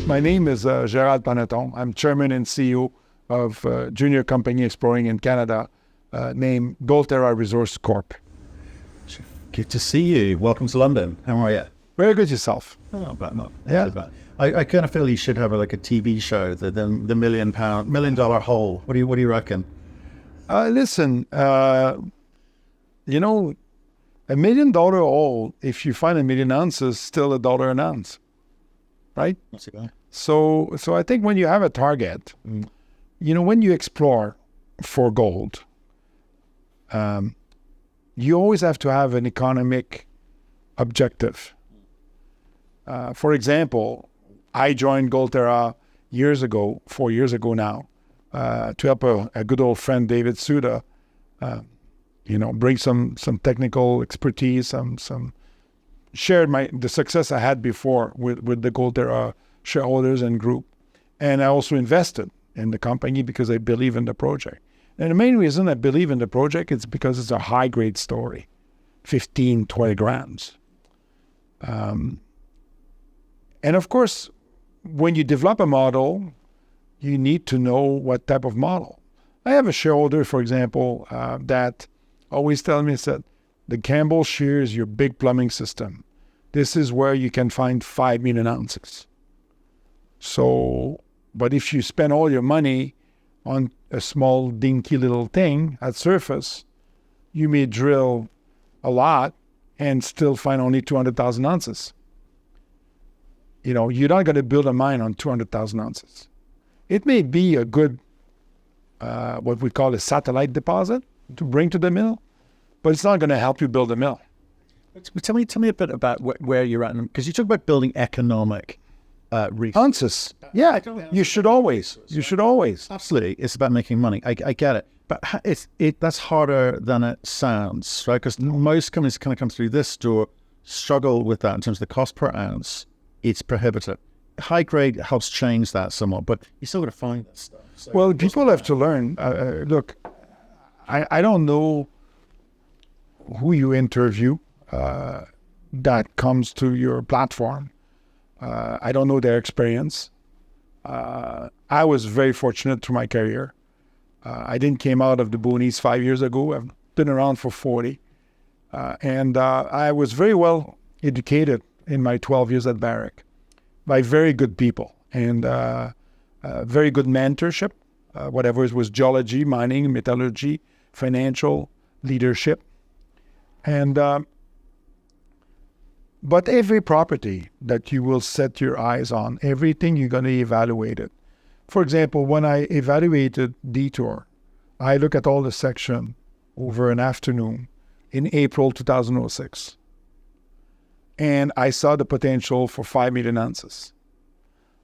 My name is Gérald Panneton. I'm chairman and CEO of a junior company exploring in Canada named Goldterra Resource Corp. Good to see you. Welcome to London. How are you? Very good yourself. Oh, but not Yeah. too bad. I kind of feel you should have a TV show, the $1 million hole. What do you reckon? Listen, you know, $1 million oil, if you find 1 million ounces, still $1 an ounce, right? Not too bad. So I think when you have a target, you know, when you explore for gold, you always have to have an economic objective. For example, I joined Goldterra 4 years ago now, to help a good old friend, David Suda, bring some technical expertise, some shared the success I had before with the Goldterra shareholders and group. And I also invested in the company because I believe in the project. And the main reason I believe in the project is because it's a high-grade story, 15, 20 grams. And of course, when you develop a model, you need to know what type of model. I have a shareholder, for example, that always tells me that the Campbell Shear is your big plumbing system. This is where you can find 5 million ounces. So, but if you spend all your money on a small dinky little thing at surface, you may drill a lot and still find only 200,000 ounces. You know, you're not going to build a mine on 200,000 ounces. It may be a good, what we call a satellite deposit to bring to the mill, but it's not going to help you build a mill. Tell me a bit about where you're at, because you talk about building economic ounces. Yeah, you should always. Absolutely, it's about making money. I get it, but that's harder than it sounds, right? Because most companies kind of come through this door struggle with that in terms of the cost per ounce. It's prohibitive. High grade helps change that somewhat, but you still got to find that stuff. So well, people have to learn. Look, I don't know who you interview that comes to your platform. I don't know their experience. I was very fortunate through my career. I didn't came out of the boonies 5 years ago. I've been around for 40. And I was very well educated in my 12 years at Barrick by very good people and very good mentorship, whatever it was, geology, mining, metallurgy, financial, leadership. And but every property that you will set your eyes on, everything you're going to evaluate it. For example, when I evaluated Detour, I look at all the section over an afternoon in April 2006. And I saw the potential for 5 million ounces.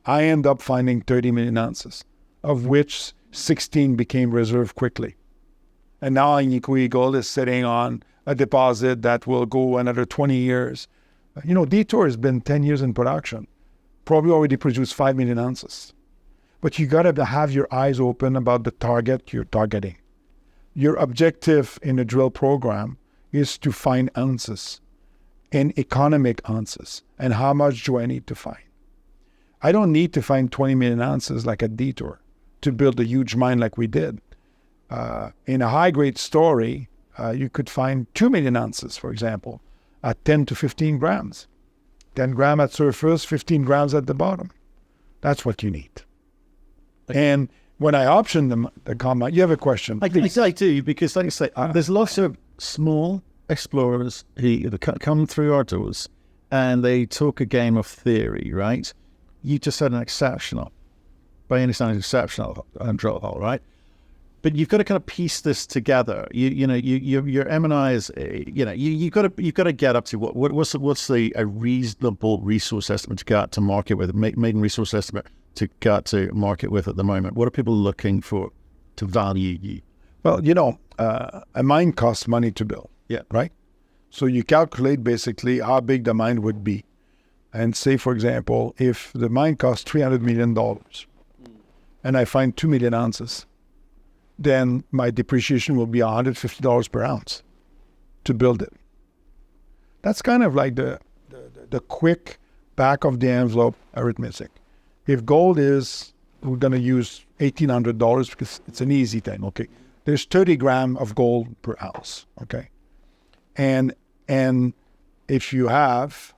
I end up finding 30 million ounces, of which 16 became reserve quickly. And now Agnico Eagle is sitting on a deposit that will go another 20 years. You know, Detour has been 10 years in production, probably already produced 5 million ounces. But you got to have your eyes open about the target you're targeting. Your objective in a drill program is to find ounces, and economic ounces. And how much do I need to find? I don't need to find 20 million ounces like a Detour to build a huge mine like we did. In a high-grade story, you could find 2 million ounces, for example, at 10 to 15 grams. 10 grams at surface, 15 grams at the bottom. That's what you need. And when I option the comment, you have a question. I do, because like I say, there's lots of small explorers who come through our doors and they talk a game of theory, right? You just had an exceptional, by any standards, exceptional drill hole, right? But you've got to kind of piece this together. Your M&I is, you've got to get up to what's a reasonable resource estimate to get to market with, maiden resource estimate to get to market with at the moment. What are people looking for to value you? Well, a mine costs money to build. Yeah. Right? So you calculate basically how big the mine would be. And say, for example, if the mine costs $300 million and I find 2 million ounces, then my depreciation will be $150 per ounce to build it. That's kind of like the quick back of the envelope arithmetic. If gold is, we're going to use $1,800 because it's an easy thing. Okay, there's 30 grams of gold per ounce. Okay, and if you have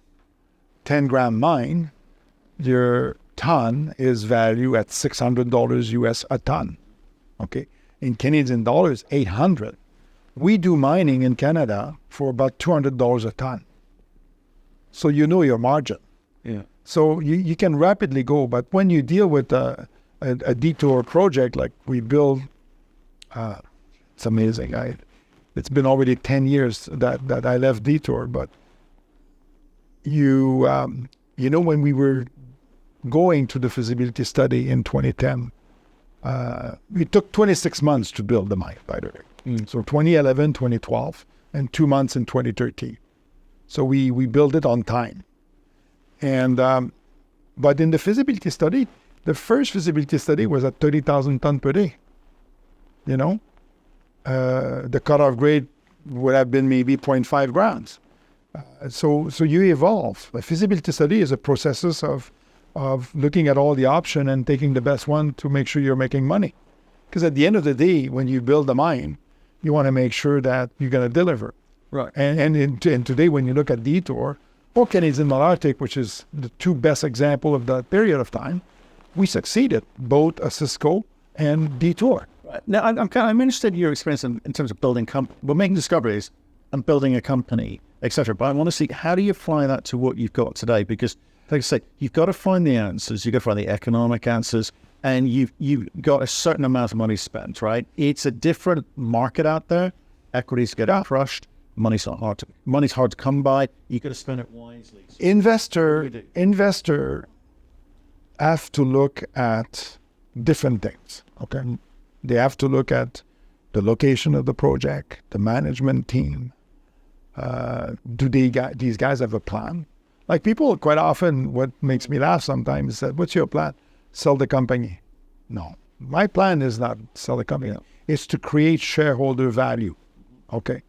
10-gram mine, your ton is valued at $600 US a ton. Okay, in Canadian dollars, 800. We do mining in Canada for about $200 a ton. So you know your margin. Yeah. So you can rapidly go, but when you deal with a detour project like we build, it's amazing. It's been already 10 years that I left Detour, but you know, when we were going to the feasibility study in 2010, it took 26 months to build the mine, by the way. So 2011, 2012, and 2 months in 2013. So we built it on time. And but in the feasibility study, the first feasibility study was at 30,000 tons per day. You know, the cutoff grade would have been maybe 0.5 grams. So you evolve. A feasibility study is a process of looking at all the options and taking the best one to make sure you're making money. Because at the end of the day, when you build a mine, you want to make sure that you're going to deliver. Right. And today, when you look at Detour or Canadian Malartic, which is the two best examples of that period of time, we succeeded, both Osisko and Detour. Right. Now, I'm interested in your experience in terms of building we're making discoveries and building a company, etc. But I want to see, how do you apply that to what you've got today? Because, like I say, you've got to find the answers, you've got to find the economic answers, and you've got a certain amount of money spent, right? It's a different market out there. Equities get crushed. Money's hard to come by. You got to spend it wisely. So Investor have to look at different things. Okay, they have to look at the location of the project, the management team. Do these guys have a plan? Like, people quite often, what makes me laugh sometimes is that, what's your plan? Sell the company. No, my plan is not sell the company. Yeah. It's to create shareholder value. Okay.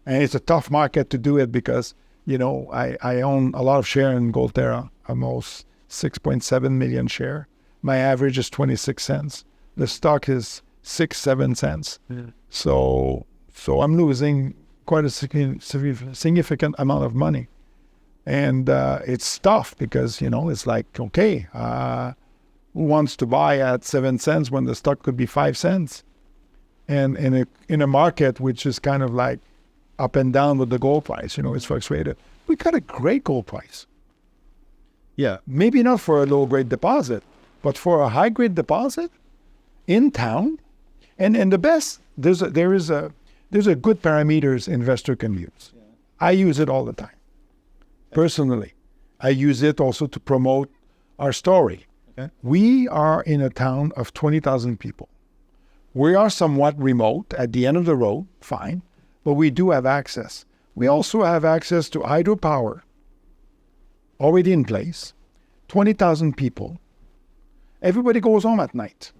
And it's a tough market to do it because, you know, I own a lot of share in Goldterra, almost 6.7 million share. My average is 26 cents. The stock is 6-7 cents. Yeah. So I'm losing quite a significant amount of money. And it's tough because, you know, it's like, okay, who wants to buy at 7 cents when the stock could be 5 cents? And in a market which is kind of like up and down with the gold price, you know, it's fluctuated. We got a great gold price. Yeah. Maybe not for a low-grade deposit, but for a high-grade deposit in town. And the best, there's a good parameters investor can use. Yeah. I use it all the time. Personally, I use it also to promote our story. Okay. We are in a town of 20,000 people. We are somewhat remote at the end of the road, fine, but we do have access. We also have access to hydropower already in place, 20,000 people. Everybody goes home at night.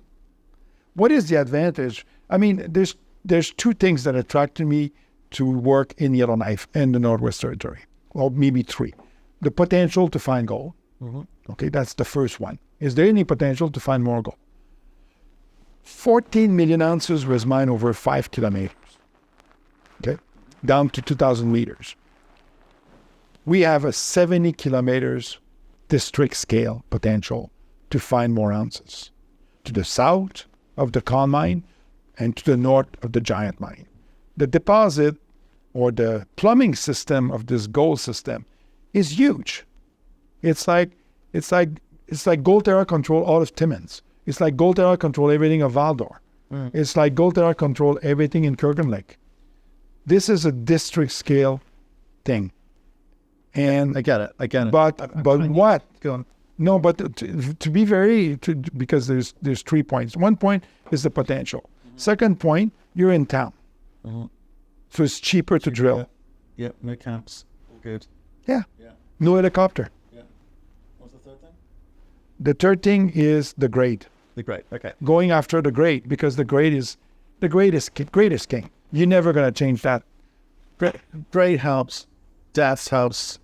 What is the advantage? I mean, there's two things that attracted me to work in Yellowknife and the Northwest Territory. Well, maybe three. The potential to find gold. Mm-hmm. Okay, that's the first one. Is there any potential to find more gold? 14 million ounces was mined over 5 kilometers. Okay, down to 2,000 meters. We have a 70 kilometers district scale potential to find more ounces. To the south of the Con mine and to the north of the Giant mine. The deposit or the plumbing system of this gold system is huge. It's like Goldterra control all of Timmins. It's like Goldterra control everything of Val-d'Or. Mm. It's like Goldterra control everything in Kurgan Lake. This is a district scale thing. And I get it. But what? Go on. No, but to be because there's 3 points. 1 point is the potential. Mm-hmm. Second point, you're in town. Mm-hmm. So it's cheaper to drill. Yeah, no camps. All good. Yeah. Yeah. No helicopter. Yeah. What's the third thing? The third thing is the grade. The grade. Okay. Going after the grade, because the grade is king. You're never going to change that. Grade helps. Depth helps.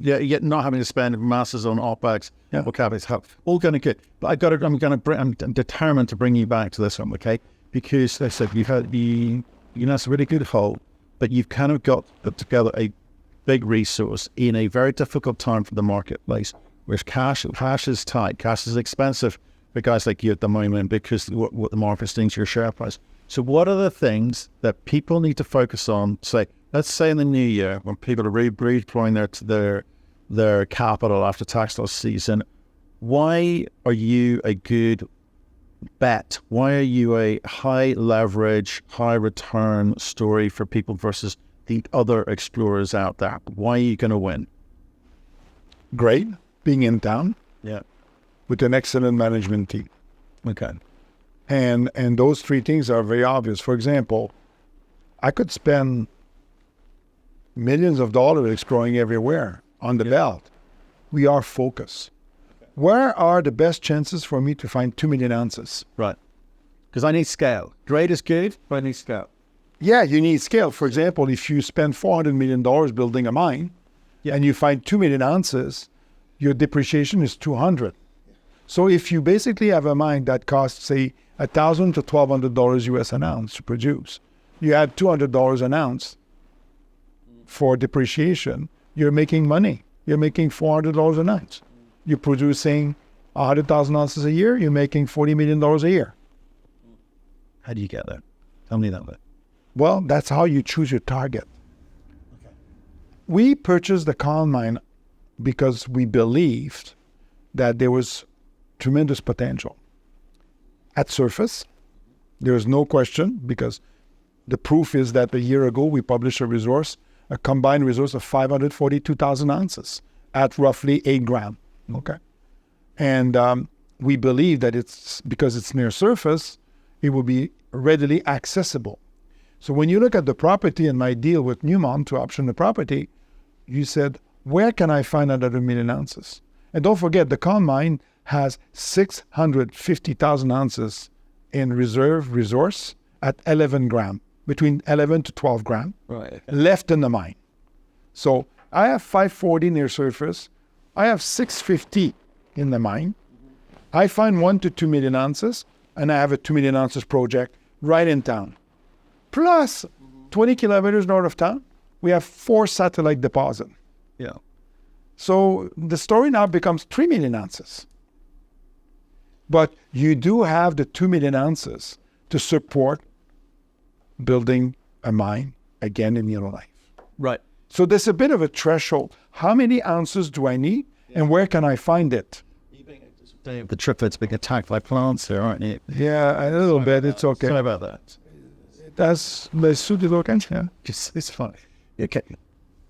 yet not having to spend masses on OpEx Yeah. or CapEx. All going to good. But I'm determined to bring you back to this one, okay? Because I said that's a really good hole, but you've kind of got put together a big resource in a very difficult time for the marketplace, where cash is tight, cash is expensive for guys like you at the moment because what the market's doing to your share price. So what are the things that people need to focus on? Let's say in the new year, when people are redeploying their capital after tax loss season, why are you a good bet? Why are you a high leverage, high return story for people versus the other explorers out there? Why are you going to win? Great, being in town Yeah. with an excellent management team. Okay. And those three things are very obvious. For example, I could spend millions of dollars exploring everywhere on the belt. We are focused. Where are the best chances for me to find 2 million ounces? Right. Because I need scale. Grade is good, but I need scale. Yeah, you need scale. For example, if you spend $400 million building a mine and you find 2 million ounces, your depreciation is 200. So if you basically have a mine that costs, say, $1,000 to $1,200 US an ounce to produce, you add $200 an ounce for depreciation, you're making money. You're making $400 an ounce. You're producing 100,000 ounces a year, you're making $40 million a year. How do you get there? Tell me that bit. Well, that's how you choose your target. Okay. We purchased the Con Mine because we believed that there was tremendous potential. At surface, there is no question, because the proof is that a year ago we published a combined resource of 542,000 ounces at roughly 8 grams. Okay. And we believe that it's because it's near surface, it will be readily accessible. So when you look at the property and my deal with Newmont to option the property, you said, where can I find another million ounces? And don't forget, the Con Mine has 650,000 ounces in resource at 11 grams, between 11 to 12 grams left in the mine. So I have 540 near surface. I have 650 in the mine. I find 1 to 2 million ounces, and I have a 2 million ounces project right in town. Plus, 20 kilometers north of town, we have 4 satellite deposits. Yeah. So the story now becomes 3 million ounces. But you do have the 2 million ounces to support building a mine again in Yellowknife. Right. So there's a bit of a threshold. How many ounces do I need, and where can I find it? The Trifid's being attacked by plants here, aren't you? Yeah, a little bit. It's okay. Sorry about that. That's yeah. It's funny. Okay.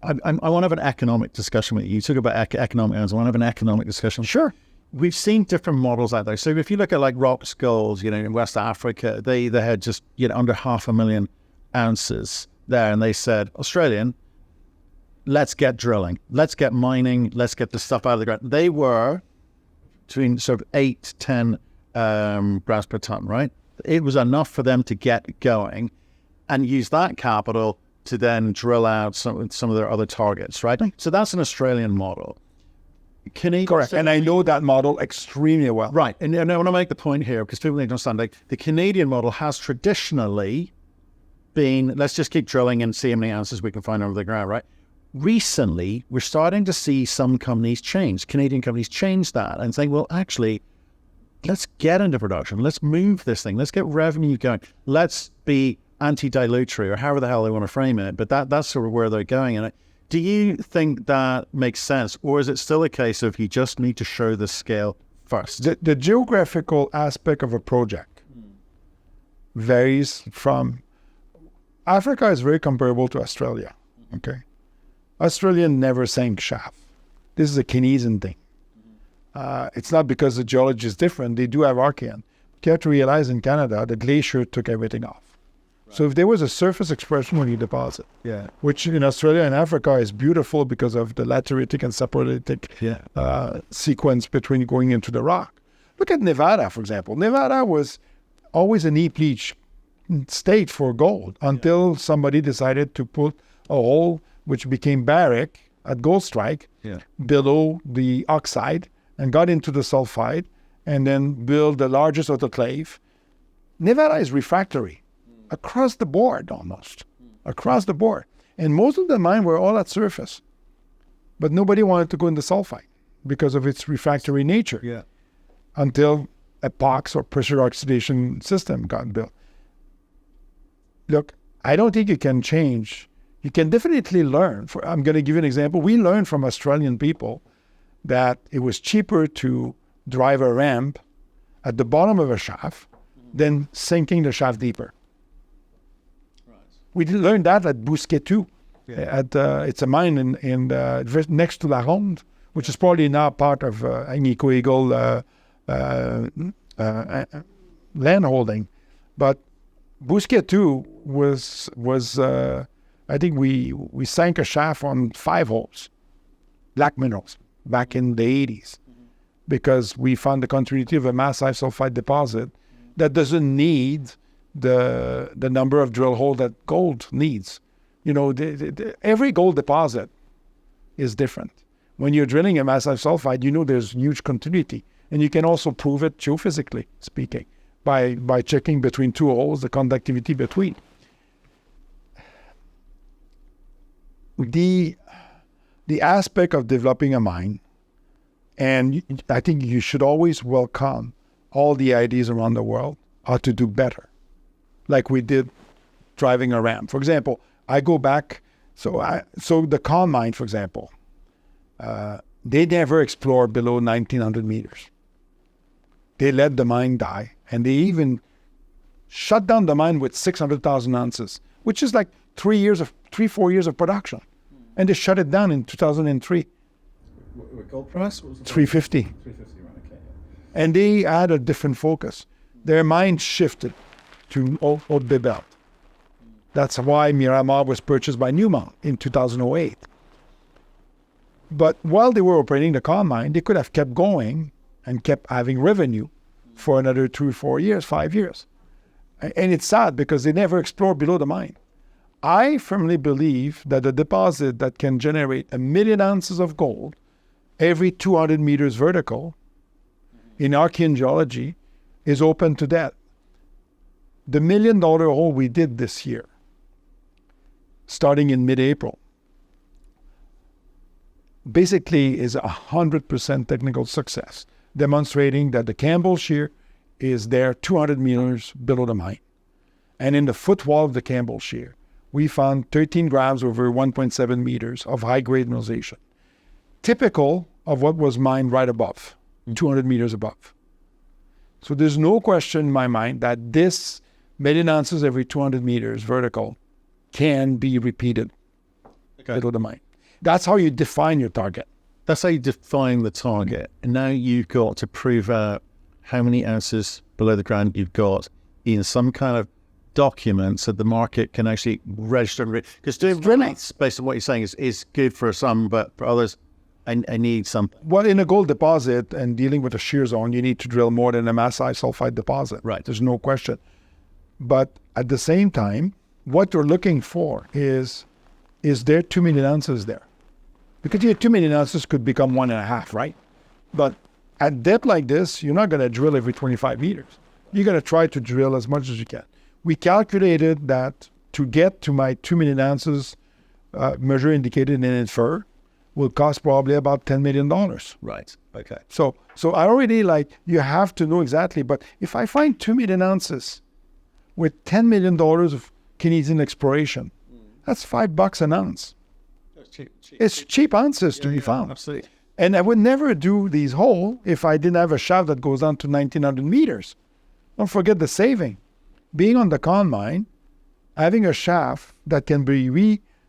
I want to have an economic discussion with you. You talk about economic ounces. I want to have an economic discussion. Sure. We've seen different models out there. So if you look at like Rox Gold, in West Africa, they had just under 500,000 ounces there, and they said, Australian, let's get drilling, let's get mining, let's get the stuff out of the ground. They were between sort of 8 to 10 grams per ton, right? It was enough for them to get going and use that capital to then drill out some of their other targets, right? So that's an Australian model. Correct. And I know that model extremely well. Right. And I want to make the point here because people need to understand, like, the Canadian model has traditionally been, let's just keep drilling and see how many ounces we can find over the ground, right? Recently, we're starting to see some companies change, Canadian companies change that and saying, well, actually, let's get into production. Let's move this thing. Let's get revenue going. Let's be anti-dilutory, or however the hell they want to frame it. But that's sort of where they're going. And do you think that makes sense? Or is it still a case of you just need to show the scale first? The geographical aspect of a project varies from... Africa is very comparable to Australia, okay? Australia never sank shaft. This is a Canadian thing. It's not because the geology is different. They do have Archean. You have to realize in Canada, the glacier took everything off. Right. So if there was a surface expression when you deposit, which in Australia and Africa is beautiful because of the lateritic and saprolitic sequence between going into the rock. Look at Nevada, for example. Nevada was always an heap leach state for gold until somebody decided to put a hole which became Barrick at Gold Strike Yeah. below the oxide and got into the sulfide and then built the largest autoclave. Nevada is refractory across the board almost, across the board. And most of the mines were all at surface. But nobody wanted to go in the sulfide because of its refractory nature Yeah. until a POX or pressure oxidation system got built. Look, I don't think you can change. You can definitely learn. I'm going to give you an example. We learned from Australian people that it was cheaper to drive a ramp at the bottom of a shaft than sinking the shaft deeper. Right. We learned that at Bousquet too. Yeah. It's a mine in next to La Ronde, which is probably now part of Agnico Eagle land holding. But Bousquet too was I think we sank a shaft on 5 holes, black minerals, back in the 80s, because we found the continuity of a massive sulfide deposit that doesn't need the number of drill holes that gold needs. You know, every gold deposit is different. When you're drilling a massive sulfide, you know there's huge continuity, and you can also prove it geophysically speaking by checking between 2 holes the conductivity between. The aspect of developing a mine, and I think you should always welcome all the ideas around the world how to do better, like we did driving a ramp. For example, I go back, so the Con mine, for example, they never explored below 1,900 meters. They let the mine die, and they even shut down the mine with 600,000 ounces, which is like 4 years of production. And they shut it down in 2003. What gold price? What was it? 350. 350, right, okay. And they had a different focus. Their mind shifted to Haute Bebel. That's why Miramar was purchased by Newmont in 2008. But while they were operating the Con mine, they could have kept going and kept having revenue for another 2 or 4 years, 5 years. And it's sad because they never explored below the mine. I firmly believe that a deposit that can generate 1 million ounces of gold every 200 meters vertical in Archean geology is open to that. The $1 million hole we did this year, starting in mid-April, basically is 100% technical success, demonstrating that the Campbell Shear is there 200 meters below the mine. And in the footwall of the Campbell Shear, we found 13 grams over 1.7 meters of high-grade mineralization, typical of what was mined right above, 200 meters above. So there's no question in my mind that this 1 million ounces every 200 meters vertical can be repeated below the mine. That's how you define your target. That's how you define the target. And now you've got to prove out how many ounces below the ground you've got in some kind of document so the market can actually register. Because doing drilling, based on what you're saying, is good for some, but for others, I need something. Well, in a gold deposit and dealing with a shear zone, you need to drill more than a massive sulfide deposit. Right. There's no question. But at the same time, what you're looking for is there 2 million ounces there? Because your 2 million ounces could become 1.5, right? But at depth like this, you're not going to drill every 25 meters. You're going to try to drill as much as you can. We calculated that to get to my 2 million ounces measure, indicated, and infer will cost probably about $10 million. Right. Okay. So I already you have to know exactly. But if I find 2 million ounces with $10 million of Canadian exploration, that's $5 an ounce. It's cheap ounces to be found. Absolutely. And I would never do these holes if I didn't have a shaft that goes down to 1,900 meters. Don't forget the saving. Being on the Con mine, having a shaft that can be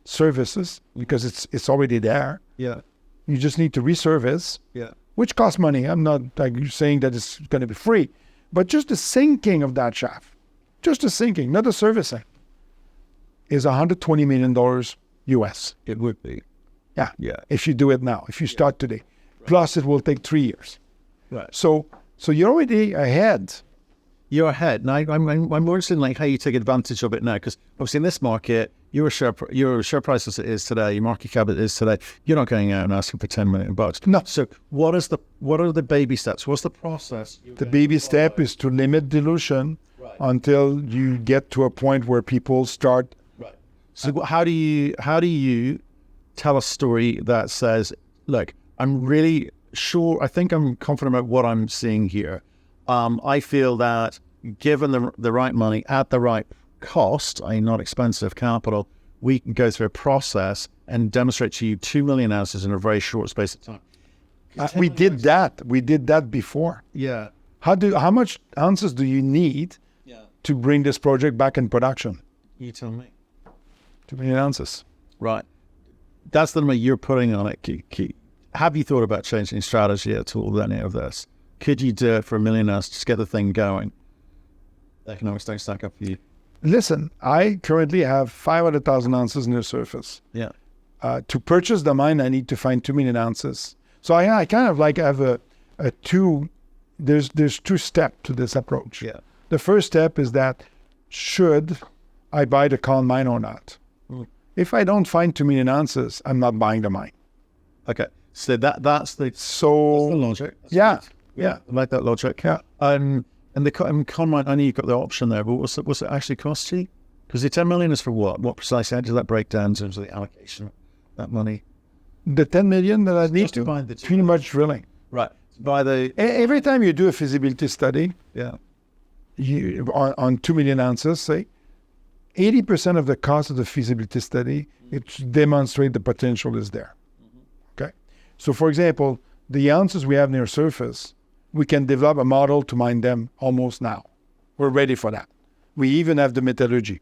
resurfaces because it's already there. Yeah. You just need to resurface, Yeah. which costs money. I'm not saying that it's going to be free, but just the sinking of that shaft, just the sinking, not the servicing, is $120 million US. It would be. Yeah. Yeah. If you do it now, if you start today. Plus it will take 3 years. Right. So you're already ahead. You're ahead. Now, I'm more interested in how you take advantage of it now, because obviously in this market, Your share price as it is today, your market cap it is today, you're not going out and asking for $10 million. No. So what are the baby steps? What's the process? The baby step is to limit dilution until you get to a point where people start. Right. So how do you tell a story that says, look, I'm really sure, I think I'm confident about what I'm seeing here. I feel that given the right money at the right cost, i.e. not expensive capital, we can go through a process and demonstrate to you 2 million ounces in a very short space of time. We did that. We did that before. Yeah. How much ounces do you need to bring this project back in production? You tell me. 2 million ounces. Right. That's the number you're putting on it. Have you thought about changing strategy at all with any of this? Could you do it for 1 million ounces, just get the thing going? The economics don't stack up for you. Listen, I currently have 500,000 ounces near surface. Yeah. To purchase the mine, I need to find 2 million ounces. So I kind of like have a two. There's two steps to this approach. Yeah. The first step is that should I buy the Con mine or not? If I don't find 2 million ounces, I'm not buying the mine. Okay. So that's the logic. That's Yeah. good. Yeah. I like that logic. Yeah. And the Con mine, I know you've got the option there, but what's it actually cost you? Because the 10 million is for what? What precisely? How does that break down in terms of the allocation of that money? The 10 million that I need Just to find the two pretty much drilling. Right. By the Every time you do a feasibility study, yeah. you on 2 million ounces, say, 80% of the cost of the feasibility study, it demonstrates the potential is there. Okay. So for example, the ounces we have near surface, we can develop a model to mine them almost now. We're ready for that. We even have the metallurgy.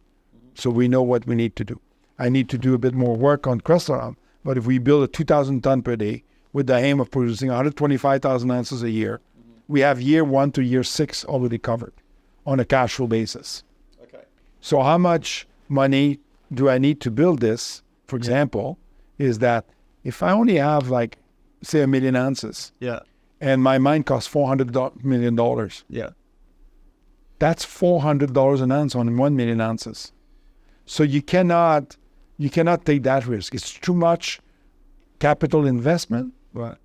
So we know what we need to do. I need to do a bit more work on Cresseron, but if we build a 2,000 ton per day with the aim of producing 125,000 ounces a year, we have year 1 to year 6 already covered on a cash flow basis. Okay. So how much money do I need to build this, for example, is that if I only have like, say, 1 million ounces, Yeah. and my mine costs $400 million, Yeah. that's $400 an ounce on 1 million ounces. So you cannot take that risk. It's too much capital investment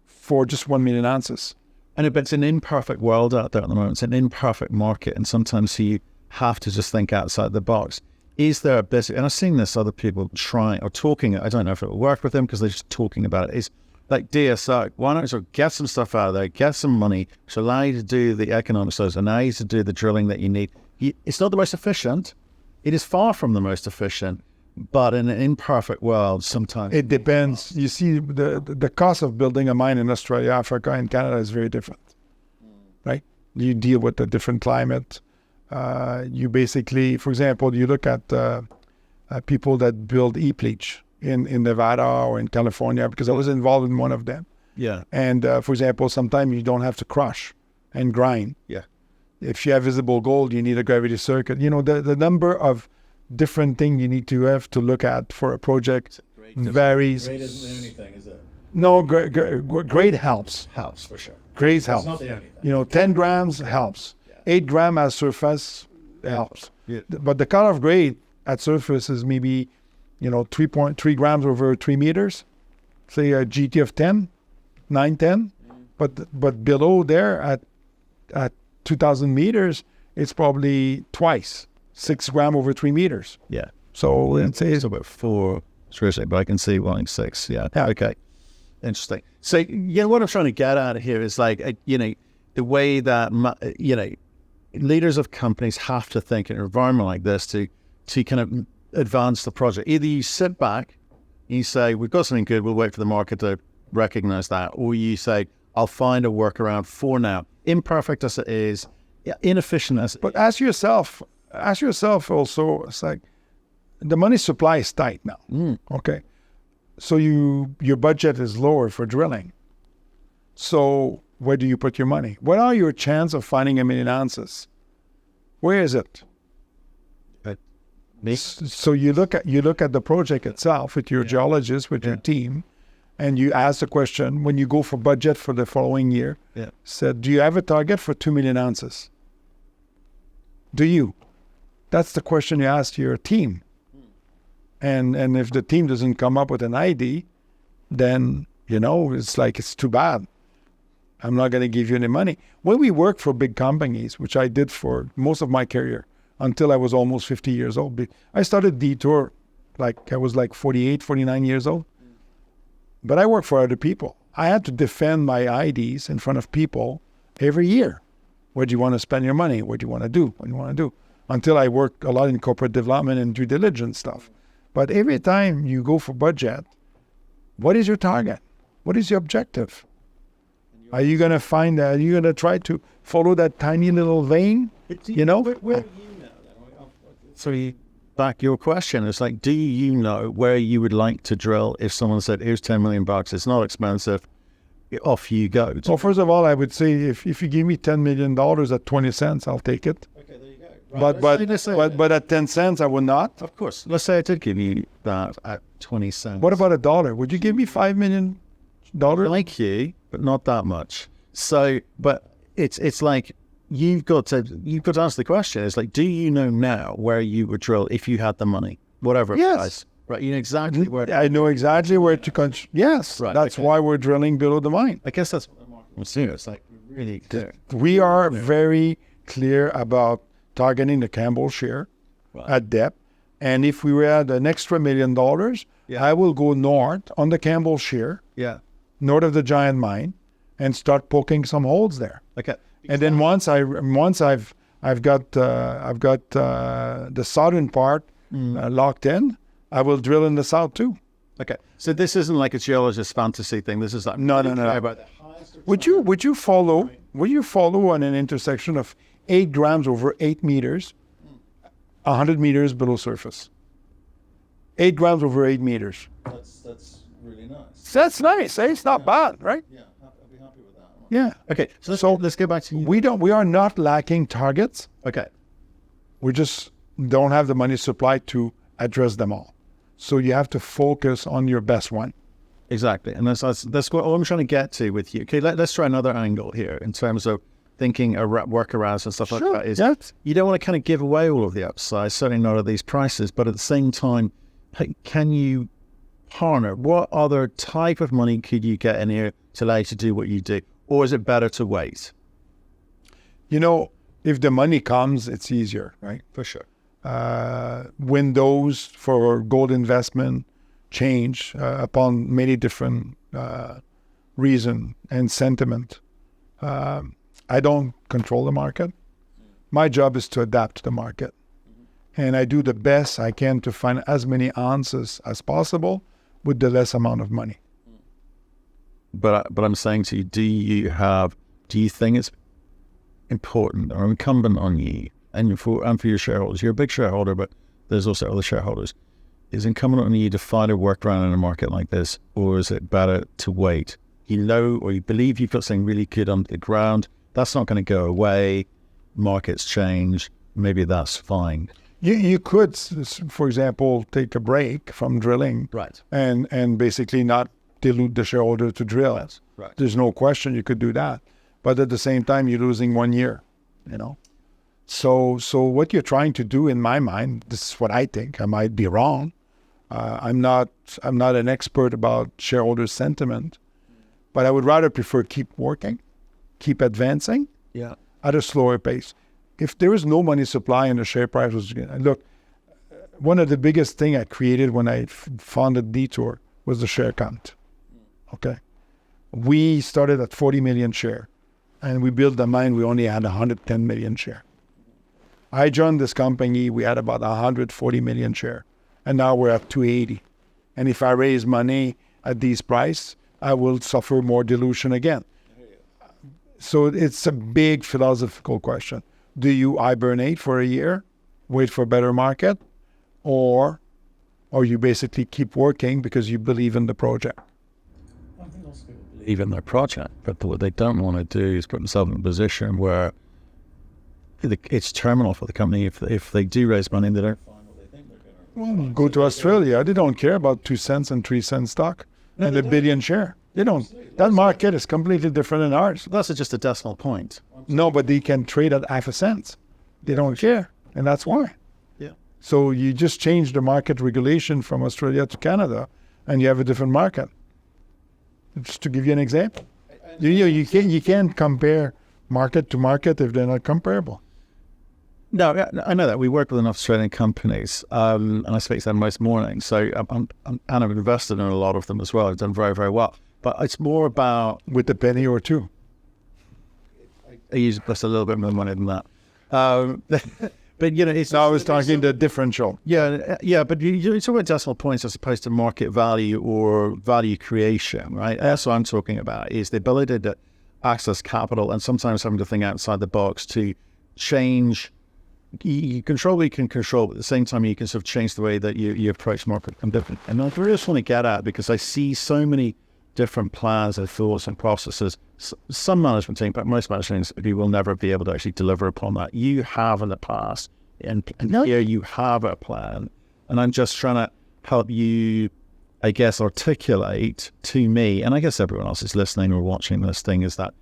for just 1 million ounces. And it's an imperfect world out there at the moment. It's an imperfect market, and sometimes you have to just think outside the box. Is there a business? And I've seen this other people trying or talking. I don't know if it will work with them because they're just talking about it. Is like DSO. Why not sort of get some stuff out of there, get some money, to allow you to do the economics, allow you to do the drilling that you need. It's not the most efficient. It is far from the most efficient. But in an imperfect world, sometimes it depends. You see, the cost of building a mine in Australia, Africa, and Canada is very different, right? You deal with a different climate. You basically, for example, you look at people that build heap leach in Nevada or in California, because I was involved in one of them. Yeah. And for example, sometimes you don't have to crush and grind. Yeah. If you have visible gold, you need a gravity circuit. You know, the number of different things you need to have to look at for a project varies. Grade isn't the only thing, is it? No, grade helps. Helps, for sure. Grade helps. not the only thing. You know, 10 grams helps. 8 gram at surface helps. Yeah. But the cutoff grade at surface is maybe, 3.3 grams over 3 meters. Say a GT of 10, 9, 10. But below there at 2,000 meters, it's probably twice. 6 gram over 3 meters. Yeah. So let's say It's about 4, seriously, but I can see 1 and 6. Yeah. Okay. Interesting. So, what I'm trying to get at here is like, the way that, leaders of companies have to think in an environment like this to kind of advance the project. Either you sit back and you say, we've got something good, we'll wait for the market to recognize that. Or you say, I'll find a workaround for now. Imperfect as it is, inefficient as it is. But ask yourself also, it's like the money supply is tight now. Okay. So your budget is lower for drilling. So where do you put your money? What are your chances of finding 1 million ounces? Where is it? So you look at the project itself with your geologist, with your team, and you ask the question when you go for budget for the following year. Said, do you have a target for 2 million ounces? Do you? That's the question you ask your team. And if the team doesn't come up with an ID, then, it's like, it's too bad. I'm not going to give you any money. When we work for big companies, which I did for most of my career until I was almost 50 years old. I started Detour I was 48, 49 years old. But I worked for other people. I had to defend my IDs in front of people every year. Where do you want to spend your money? What do you want to do? What do you want to do? Until I worked a lot in corporate development and due diligence stuff. But every time you go for budget, what is your target? What is your objective? Are you going to find that? Are you going to try to follow that tiny little vein? Where are you now then? So back your question, it's like, do you know where you would like to drill if someone said, here's 10 million bucks, it's not expensive, off you go? Well, first of all, I would say if you give me $10 million at 20 cents, I'll take it. Okay, there you go. Right. But at 10 cents, I would not. Of course. Let's say I did give you that at 20 cents. What about $1? Would you give me $5 million? Like you, but not that much. So, but it's like you've got to answer the question. It's like, do you know now where you would drill if you had the money, whatever? Yes. Price, right. You know exactly where. I know exactly where to Yes, right, that's why we're drilling below the mine. I guess that's what the market was doing. It's like really clear. We are very clear about targeting the Campbell share at depth, and if we were at an extra $1 million, I will go north on the Campbell share. Yeah. North of the giant mine, and start poking some holes there. Okay. And then once I've got the southern part locked in, I will drill in the south too. Okay. So this isn't like a geologist fantasy thing. This is like no. About the highest Would you follow on an intersection of 8 grams over 8 meters, 100 meters below surface? 8 grams over 8 meters. That's really nice. That's nice. Eh? It's not bad, right? Yeah, I'll be happy with that. Yeah. Okay, so let's go back to you. We are not lacking targets. Okay. We just don't have the money supply to address them all. So you have to focus on your best one. Exactly, and that's what I'm trying to get to with you. Okay, let's try another angle here in terms of thinking workarounds and stuff like that. Is you don't want to kind of give away all of the upside, certainly not at these prices, but at the same time, can you partner? What other type of money could you get in here to allow you to do what you do? Or is it better to wait? If the money comes, it's easier, right? For sure. Windows for gold investment change upon many different reason and sentiment. I don't control the market. My job is to adapt to the market. And I do the best I can to find as many ounces as possible with the less amount of money. But I'm saying to you, do you think it's important or incumbent on you and for your shareholders? You're a big shareholder, but there's also other shareholders. Is incumbent on you to find a workaround in a market like this, or is it better to wait? Or you believe you've got something really good on the ground. That's not going to go away. Markets change. Maybe that's fine. You could, for example, take a break from drilling, right, and basically not dilute the shareholder to drill. Right. There's no question you could do that, but at the same time, you're losing 1 year. So what you're trying to do, in my mind, this is what I think. I might be wrong. I'm not an expert about shareholder sentiment, but I would rather prefer keep working, keep advancing, at a slower pace. If there is no money supply and the share price was, look, one of the biggest thing I created when I founded Detour was the share count. Okay. We started at 40 million share and we built the mine. We only had 110 million share. I joined this company. We had about 140 million share and now we're at 280. And if I raise money at these price, I will suffer more dilution again. So it's a big philosophical question. Do you hibernate for a year, wait for a better market, or you basically keep working because you believe in the project? I think most people believe in their project, but what they don't want to do is put themselves in a position where it's terminal for the company. If they do raise money, they don't find what they think they're going to. Well, go to Australia. They don't care about 2 cents and 3 cents stock and a billion share. They don't. That market is completely different than ours. That's just a decimal point. No, but they can trade at half a cent. They don't care, and that's why. Yeah. So you just change the market regulation from Australia to Canada, and you have a different market. Just to give you an example, you can't compare market to market if they're not comparable. No, I know that. We work with enough Australian companies, and I speak to them most mornings. So and I've invested in a lot of them as well. I've done very, very well. But it's more about... With a penny or two. I use just a little bit more money than that. But, you know, it's... No, I was talking the differential. Yeah, but you talk about decimal points as opposed to market value or value creation, right? That's what I'm talking about, is the ability to access capital and sometimes having to think outside the box to change... You control what you can control, but at the same time, you can sort of change the way that you approach market and different. And I really just want to get at, because I see so many different plans and thoughts and processes. Some management team, but most management teams, will never be able to actually deliver upon that. You have in the past, and here you have a plan. And I'm just trying to help you, I guess, articulate to me, and I guess everyone else is listening or watching this thing, is that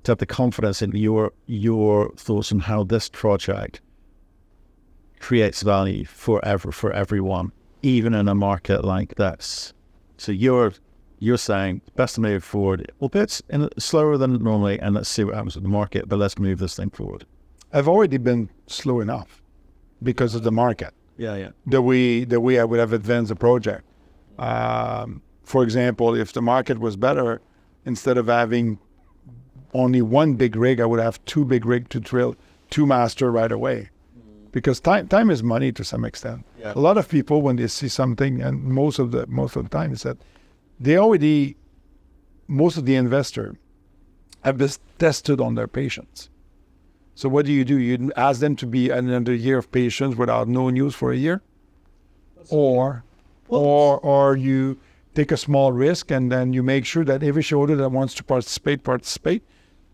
to have the confidence in your thoughts on how this project creates value for everyone, even in a market like this. So you're saying best to move forward, a bit slower than normally, and let's see what happens with the market, but let's move this thing forward. I've already been slow enough because of the market. Yeah. The way I would have advanced the project. For example, if the market was better, instead of having only one big rig, I would have two big rigs to drill two master right away. Because time is money to some extent. Yeah. A lot of people, when they see something, and most of the time, is that most of the investors have been tested on their patience. So what do? You ask them to be another year of patience without no news for a year, or you take a small risk and then you make sure that every shareholder that wants to participate.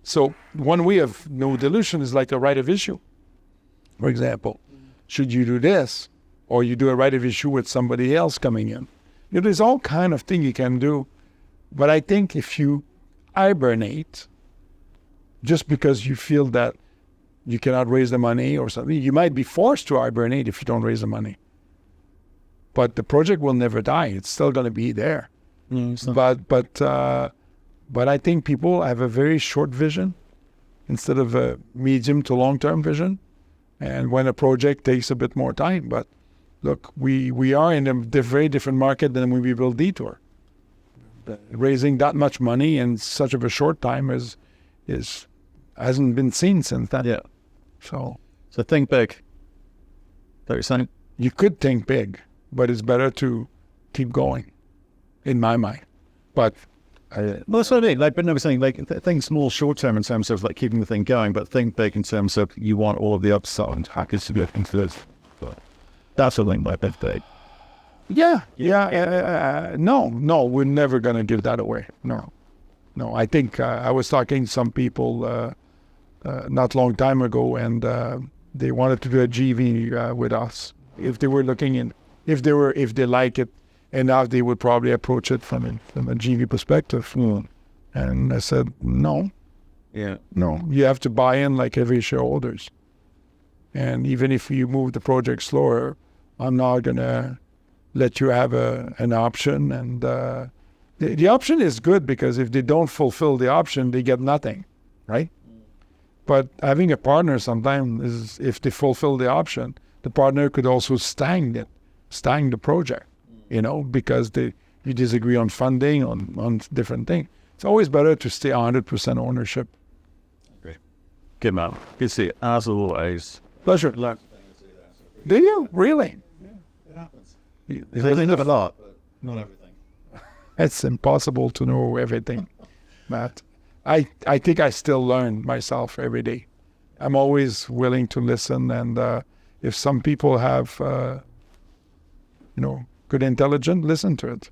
So one way of no dilution is like a right of issue. For example, should you do this, or you do a right of issue with somebody else coming in? There's all kind of thing you can do. But I think if you hibernate, just because you feel that you cannot raise the money or something, you might be forced to hibernate if you don't raise the money. But the project will never die. It's still going to be there. But I think people have a very short vision instead of a medium to long-term vision. And when a project takes a bit more time, but look, we are in a very different market than when we built Detour. Raising that much money in such of a short time hasn't been seen since then. Yeah. So think big. That you're saying? You could think big, but it's better to keep going, in my mind. But well, that's what I mean. But no, we're saying think small, short term in terms of keeping the thing going, but think big in terms of you want all of the upside and package to go into this. That's what I think by big. Yeah. No, we're never gonna give that away. No. I think I was talking to some people not long time ago, and they wanted to do a GV with us. If they were looking in, if they like it enough, they would probably approach it from a GV perspective. And I said, no. Yeah. No, you have to buy in like every shareholders. And even if you move the project slower, I'm not going to let you have an option. And the option is good, because if they don't fulfill the option, they get nothing, right? But having a partner sometimes is, if they fulfill the option, the partner could also stang the project. Because you disagree on funding, on different things. It's always better to stay 100% ownership. Great. Good, man. Good to see you. As always. Pleasure. Do you? Really? Yeah, it happens. They know a lot, but not everything. It's impossible to know everything, Matt. I think I still learn myself every day. I'm always willing to listen, and if some people have, good intelligence, listen to it.